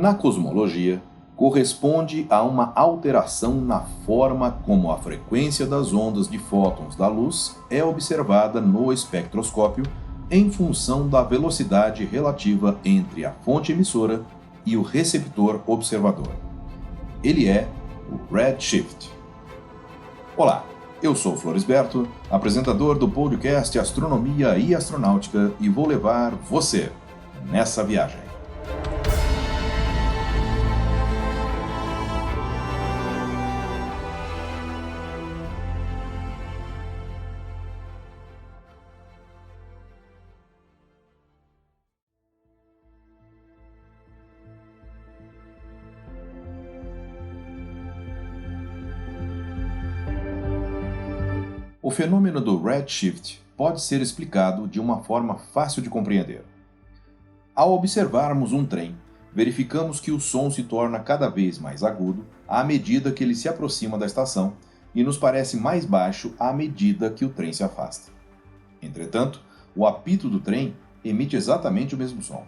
Na cosmologia, corresponde a uma alteração na forma como a frequência das ondas de fótons da luz é observada no espectroscópio em função da velocidade relativa entre a fonte emissora e o receptor observador. Ele é o redshift. Olá, eu sou Florisberto, apresentador do podcast Astronomia e Astronáutica, e vou levar você nessa viagem. O fenômeno do redshift pode ser explicado de uma forma fácil de compreender. Ao observarmos um trem, verificamos que o som se torna cada vez mais agudo à medida que ele se aproxima da estação e nos parece mais baixo à medida que o trem se afasta. Entretanto, o apito do trem emite exatamente o mesmo som.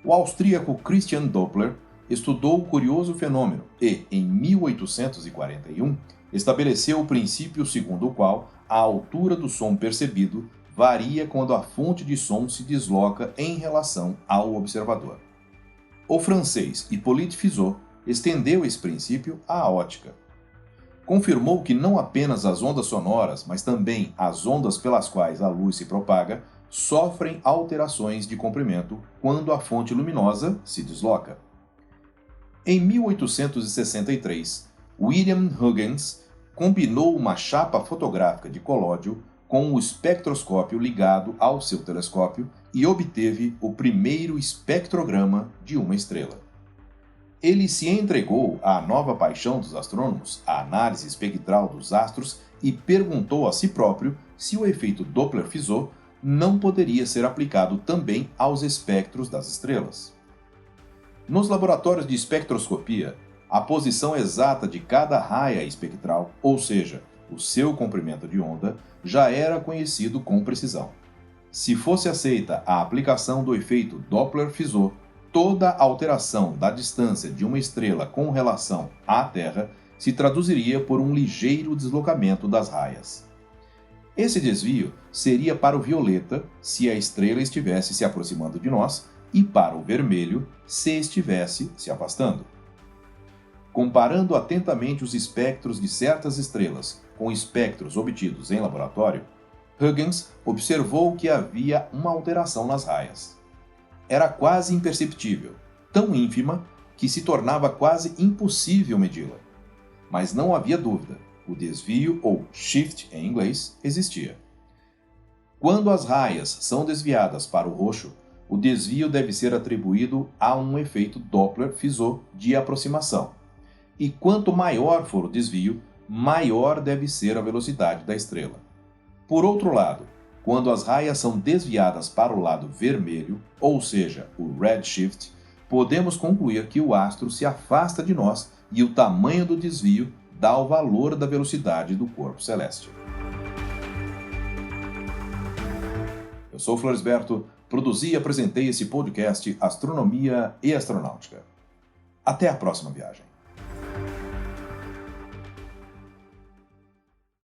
O austríaco Christian Doppler estudou o curioso fenômeno e, em 1841, estabeleceu o princípio segundo o qual a altura do som percebido varia quando a fonte de som se desloca em relação ao observador. O francês Hippolyte Fizeau estendeu esse princípio à ótica. Confirmou que não apenas as ondas sonoras, mas também as ondas pelas quais a luz se propaga, sofrem alterações de comprimento quando a fonte luminosa se desloca. Em 1863, William Huygens combinou uma chapa fotográfica de colódio com o espectroscópio ligado ao seu telescópio e obteve o primeiro espectrograma de uma estrela. Ele se entregou à nova paixão dos astrônomos, a análise espectral dos astros, e perguntou a si próprio se o efeito Doppler-Fizeau não poderia ser aplicado também aos espectros das estrelas. Nos laboratórios de espectroscopia, a posição exata de cada raia espectral, ou seja, o seu comprimento de onda, já era conhecido com precisão. Se fosse aceita a aplicação do efeito Doppler-Fizeau, toda alteração da distância de uma estrela com relação à Terra se traduziria por um ligeiro deslocamento das raias. Esse desvio seria para o violeta se a estrela estivesse se aproximando de nós e para o vermelho se estivesse se afastando. Comparando atentamente os espectros de certas estrelas com espectros obtidos em laboratório, Huygens observou que havia uma alteração nas raias. Era quase imperceptível, tão ínfima que se tornava quase impossível medi-la. Mas não havia dúvida, o desvio, ou shift em inglês, existia. Quando as raias são desviadas para o roxo, o desvio deve ser atribuído a um efeito Doppler-Fizeau de aproximação. E quanto maior for o desvio, maior deve ser a velocidade da estrela. Por outro lado, quando as raias são desviadas para o lado vermelho, ou seja, o redshift, podemos concluir que o astro se afasta de nós e o tamanho do desvio dá o valor da velocidade do corpo celeste. Eu sou Florisberto, produzi e apresentei esse podcast Astronomia e Astronáutica. Até a próxima viagem.